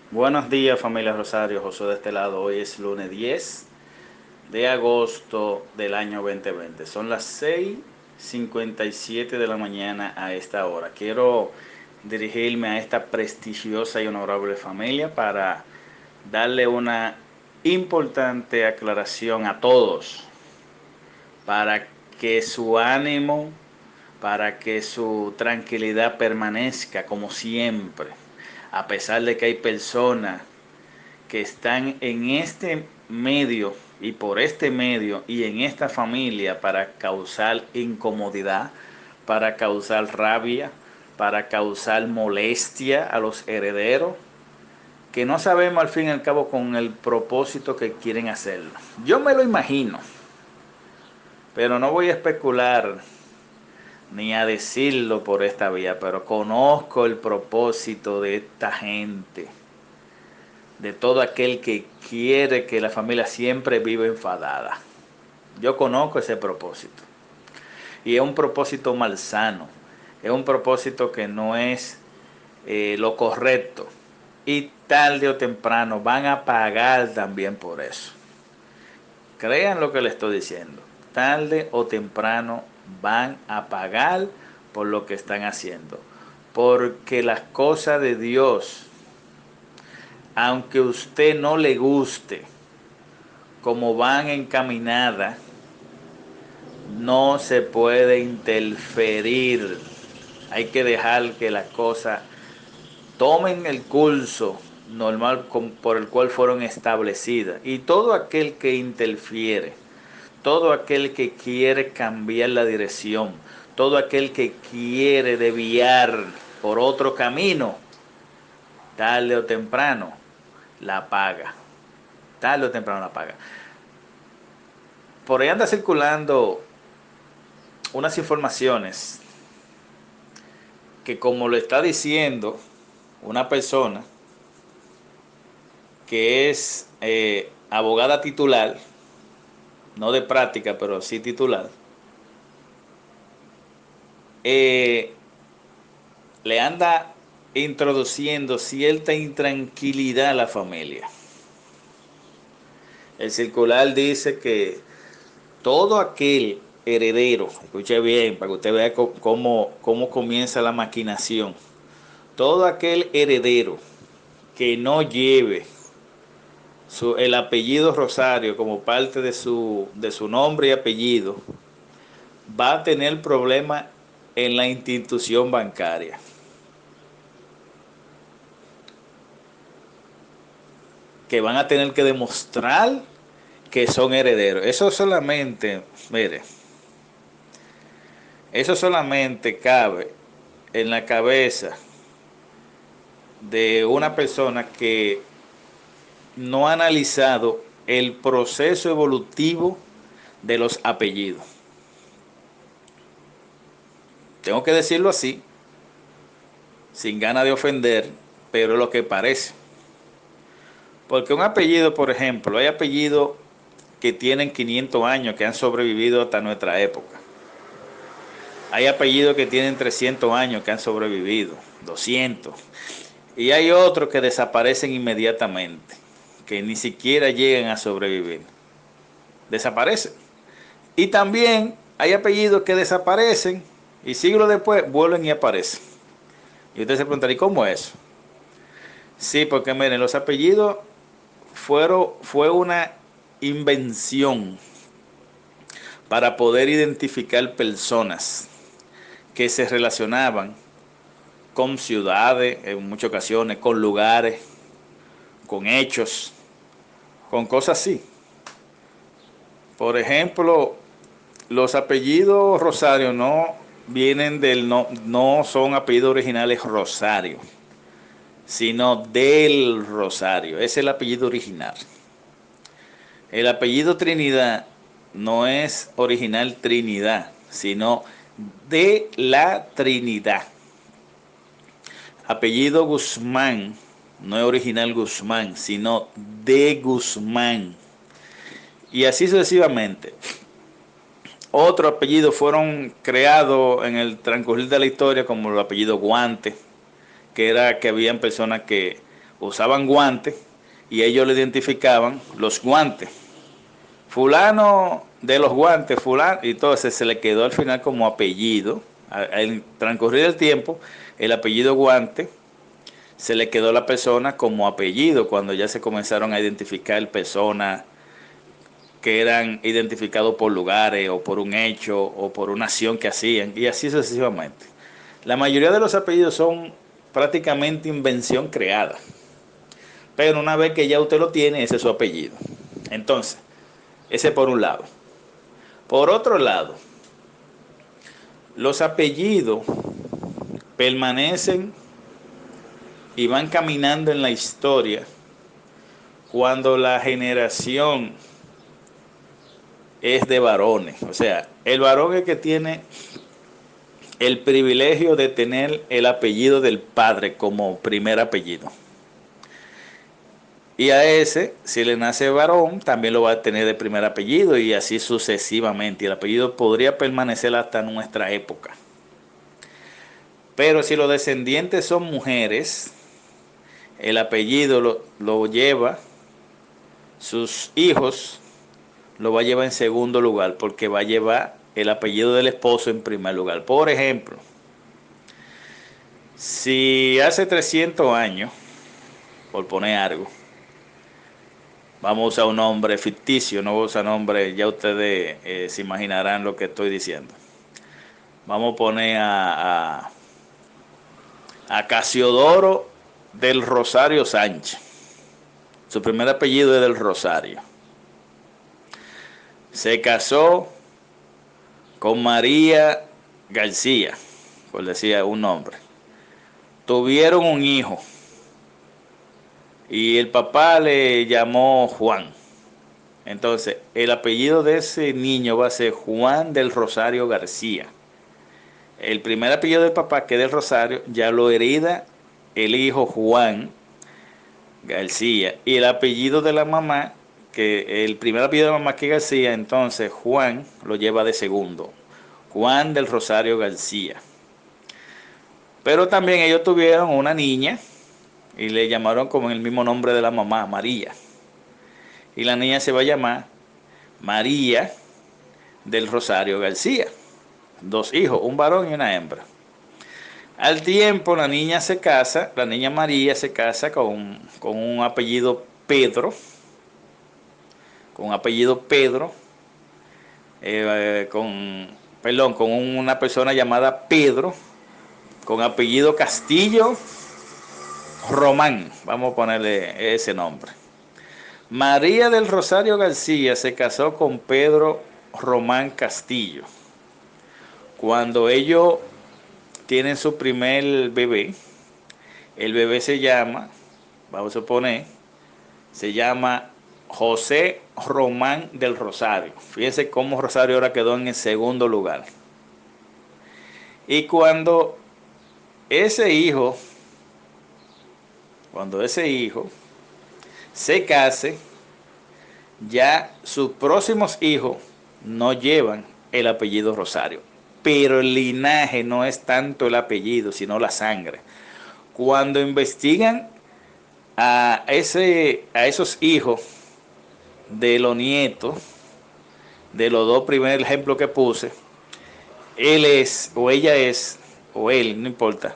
Buenos días, familia Rosario. José de este lado. Hoy es lunes 10 de agosto del año 2020. Son las 6:57 de la mañana a esta hora. Quiero dirigirme a esta prestigiosa y honorable familia para darle una importante aclaración a todos, para que su ánimo, para que su tranquilidad permanezca como siempre, a pesar de que hay personas que están en este medio y por este medio y en esta familia para causar incomodidad, para causar rabia, para causar molestia a los herederos, que no sabemos al fin y al cabo con el propósito que quieren hacerlo. Yo me lo imagino, pero no voy a especular ni a decirlo por esta vía, pero conozco el propósito de esta gente, de todo aquel que quiere que la familia siempre viva enfadada. Yo conozco ese propósito. Y es un propósito malsano. Es un propósito que no es lo correcto. Y tarde o temprano van a pagar también por eso. Crean lo que les estoy diciendo. Tarde o temprano van a pagar por lo que están haciendo. Porque las cosas de Dios, aunque a usted no le guste, como van encaminadas, no se puede interferir. Hay que dejar que las cosas tomen el curso normal por el cual fueron establecidas. Y todo aquel que interfiere, todo aquel que quiere cambiar la dirección, todo aquel que quiere desviar por otro camino, tarde o temprano la paga. Tarde o temprano la paga. Por ahí anda circulando unas informaciones que, como lo está diciendo una persona que es abogada titular, no de práctica, pero sí titular, eh, le anda introduciendo cierta intranquilidad a la familia. El circular dice que todo aquel heredero, escuche bien para que usted vea cómo comienza la maquinación, todo aquel heredero que no lleve el apellido Rosario como parte de su nombre y apellido, va a tener problemas en la institución bancaria. Que van a tener que demostrar que son herederos. Eso solamente, mire, eso solamente cabe en la cabeza de una persona que no ha analizado el proceso evolutivo de los apellidos. Tengo que decirlo así, sin ganas de ofender, pero es lo que parece. Porque un apellido, por ejemplo, hay apellidos que tienen 500 años, que han sobrevivido hasta nuestra época. Hay apellidos que tienen 300 años, que han sobrevivido, 200. Y hay otros que desaparecen inmediatamente, que ni siquiera llegan a sobrevivir. Desaparecen. Y también hay apellidos que desaparecen y siglos después vuelven y aparecen. Y usted se preguntará, ¿y cómo es eso? Sí, porque miren, los apellidos fue una invención para poder identificar personas que se relacionaban con ciudades, en muchas ocasiones, con lugares, con hechos, con cosas así. Por ejemplo, los apellidos Rosario no vienen no son apellidos originales Rosario, sino del Rosario. Es el apellido original. El apellido Trinidad no es original Trinidad, sino de la Trinidad. Apellido Guzmán no es original Guzmán, sino de Guzmán. Y así sucesivamente. Otros apellidos fueron creados en el transcurrir de la historia, como el apellido Guante, que era que habían personas que usaban guantes y ellos le identificaban los guantes. Fulano de los guantes, fulano, y entonces se le quedó al final como apellido. Al transcurrir el tiempo, el apellido Guante se le quedó a la persona como apellido cuando ya se comenzaron a identificar personas que eran identificados por lugares o por un hecho o por una acción que hacían y así sucesivamente. La mayoría de los apellidos son prácticamente invención creada, pero una vez que ya usted lo tiene, ese es su apellido. Entonces, ese por un lado. Por otro lado, los apellidos permanecen y van caminando en la historia cuando la generación es de varones. O sea, el varón es que tiene el privilegio de tener el apellido del padre como primer apellido. Y a ese, si le nace varón, también lo va a tener de primer apellido y así sucesivamente. Y el apellido podría permanecer hasta nuestra época. Pero si los descendientes son mujeres, el apellido lo lleva, sus hijos lo va a llevar en segundo lugar, porque va a llevar el apellido del esposo en primer lugar. Por ejemplo, si hace 300 años, por poner algo, vamos a usar un nombre ficticio, no voy a usar nombre, ya ustedes se imaginarán lo que estoy diciendo. Vamos a poner a Casiodoro del Rosario Sánchez. Su primer apellido es del Rosario. Se casó con María García, por decir un nombre. Tuvieron un hijo y el papá le llamó Juan. Entonces, el apellido de ese niño va a ser Juan del Rosario García. El primer apellido del papá, que es del Rosario, ya lo hereda el hijo Juan García. Y el apellido de la mamá, que el primer apellido de la mamá que es García, entonces Juan lo lleva de segundo. Juan del Rosario García. Pero también ellos tuvieron una niña y le llamaron como el mismo nombre de la mamá, María. Y la niña se va a llamar María del Rosario García. Dos hijos, un varón y una hembra. Al tiempo la niña se casa, la niña María se casa con un apellido Pedro, con un apellido Pedro, con una persona llamada Pedro, con apellido Castillo Román, vamos a ponerle ese nombre. María del Rosario García se casó con Pedro Román Castillo. Cuando ellos tienen su primer bebé, el bebé se llama, vamos a poner, se llama José Román del Rosario. Fíjense cómo Rosario ahora quedó en el segundo lugar. Y ese hijo, cuando ese hijo se case, ya sus próximos hijos no llevan el apellido Rosario. Pero el linaje no es tanto el apellido, sino la sangre. Cuando investigan a esos hijos de los nietos, de los dos primeros ejemplos que puse, él es, o ella es, o él, no importa,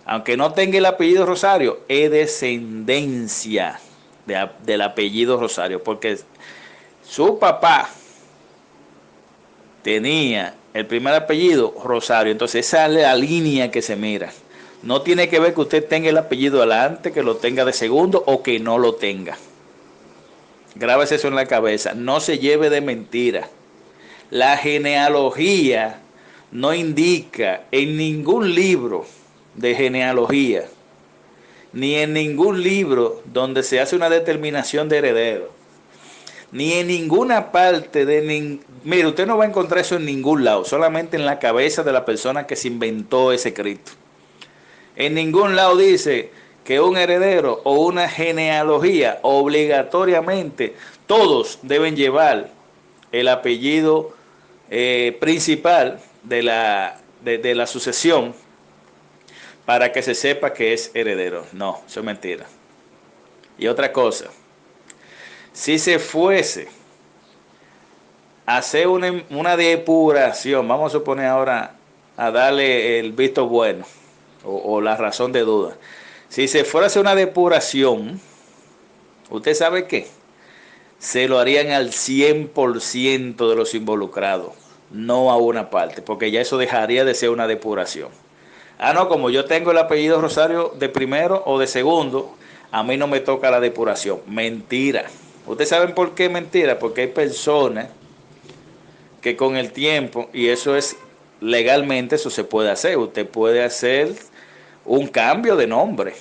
aunque no tenga el apellido Rosario, es descendencia del apellido Rosario, porque su papá tenía el primer apellido Rosario, entonces esa es la línea que se mira. No tiene que ver que usted tenga el apellido adelante, que lo tenga de segundo o que no lo tenga. Grábese eso en la cabeza, no se lleve de mentira. La genealogía no indica en ningún libro de genealogía, ni en ningún libro donde se hace una determinación de heredero, ni en ninguna parte mire, usted no va a encontrar eso en ningún lado, solamente en la cabeza de la persona que se inventó ese escrito. En ningún lado dice que un heredero o una genealogía obligatoriamente todos deben llevar el apellido principal de la sucesión para que se sepa que es heredero. No, eso es mentira. Y otra cosa, si se fuese a hacer una depuración, vamos a suponer ahora a darle el visto bueno o la razón de duda. Si se fuera a hacer una depuración, ¿usted sabe qué? Se lo harían al 100% de los involucrados, no a una parte, porque ya eso dejaría de ser una depuración. Ah, no, como yo tengo el apellido Rosario de primero o de segundo, a mí no me toca la depuración. Mentira. ¿Ustedes saben por qué mentira? Porque hay personas que con el tiempo, y eso es legalmente, eso se puede hacer. Usted puede hacer un cambio de nombre.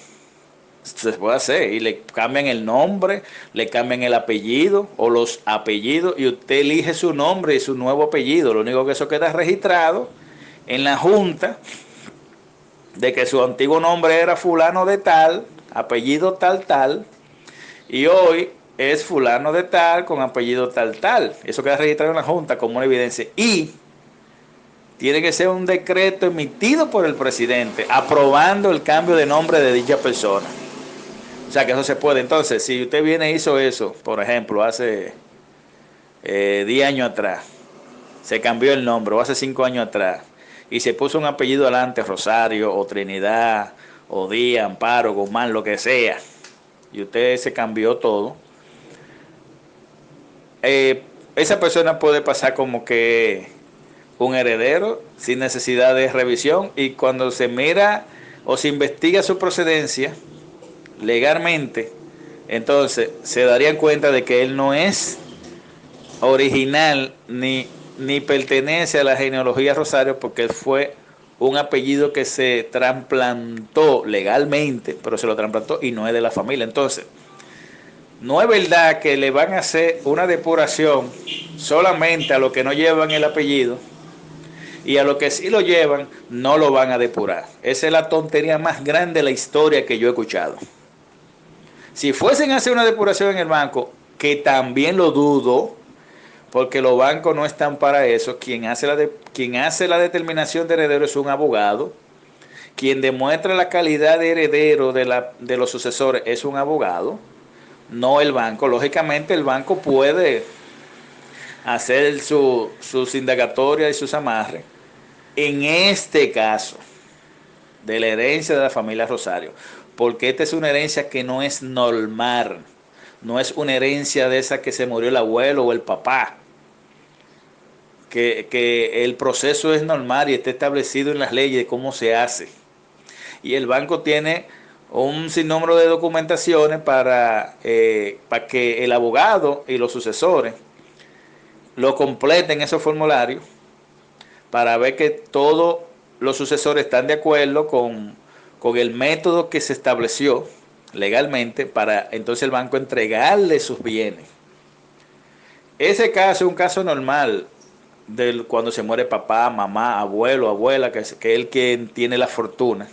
Se puede hacer y le cambian el nombre, le cambian el apellido o los apellidos y usted elige su nombre y su nuevo apellido. Lo único que eso queda registrado en la junta de que su antiguo nombre era fulano de tal, apellido tal tal, y hoy es fulano de tal con apellido tal tal. Eso queda registrado en la junta como una evidencia. Y tiene que ser un decreto emitido por el presidente aprobando el cambio de nombre de dicha persona. O sea que eso se puede. Entonces, si usted viene e hizo eso, por ejemplo, hace 10 años atrás, se cambió el nombre, o hace 5 años atrás, y se puso un apellido adelante, Rosario, o Trinidad, o Díaz, Amparo, Guzmán, lo que sea, y usted se cambió todo, esa persona puede pasar como que un heredero sin necesidad de revisión, y cuando se mira o se investiga su procedencia legalmente, entonces se darían cuenta de que él no es original ni pertenece a la genealogía Rosario, porque fue un apellido que se trasplantó legalmente, pero se lo trasplantó y no es de la familia. Entonces, no es verdad que le van a hacer una depuración solamente a los que no llevan el apellido y a los que sí lo llevan no lo van a depurar. Esa es la tontería más grande de la historia que yo he escuchado. Si fuesen a hacer una depuración en el banco, que también lo dudo, porque los bancos no están para eso. Quien hace la determinación de heredero es un abogado. Quien demuestra la calidad de heredero de los sucesores es un abogado, no el banco. Lógicamente el banco puede hacer sus indagatorias y sus amarres. En este caso, de la herencia de la familia Rosario, porque esta es una herencia que no es normal, no es una herencia de esa que se murió el abuelo o el papá, que el proceso es normal y está establecido en las leyes de cómo se hace. Y el banco tiene un sinnúmero de documentaciones para que el abogado y los sucesores lo completen esos formularios para ver que todos los sucesores están de acuerdo con el método que se estableció legalmente para entonces el banco entregarle sus bienes. Ese caso es un caso normal cuando se muere papá, mamá, abuelo, abuela, que es él quien tiene la fortuna.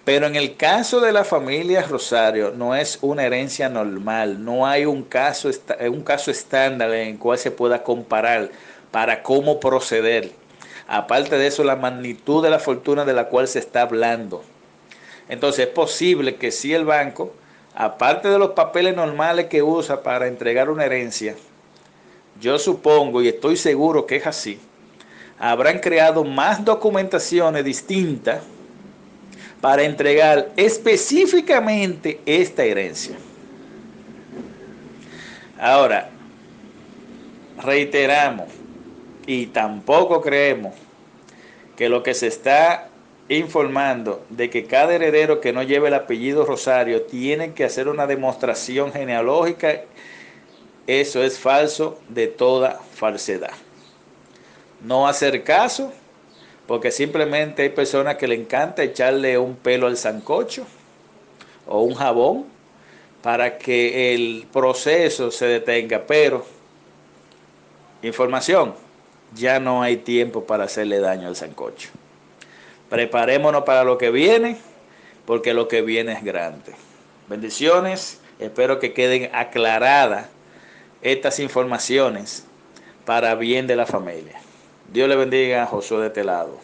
Pero en el caso de la familia Rosario no es una herencia normal, no hay un caso estándar en el cual se pueda comparar para cómo proceder. Aparte de eso, la magnitud de la fortuna de la cual se está hablando. Entonces es posible que si el banco, aparte de los papeles normales que usa para entregar una herencia, yo supongo y estoy seguro que es así, habrán creado más documentaciones distintas para entregar específicamente esta herencia. Ahora, reiteramos, y tampoco creemos que lo que se está informando de que cada heredero que no lleve el apellido Rosario tiene que hacer una demostración genealógica, eso es falso de toda falsedad. No hacer caso, porque simplemente hay personas que le encanta echarle un pelo al sancocho o un jabón para que el proceso se detenga, pero información, ya no hay tiempo para hacerle daño al sancocho. Preparémonos para lo que viene, porque lo que viene es grande. Bendiciones, espero que queden aclaradas estas informaciones para bien de la familia. Dios le bendiga, Josué de este lado.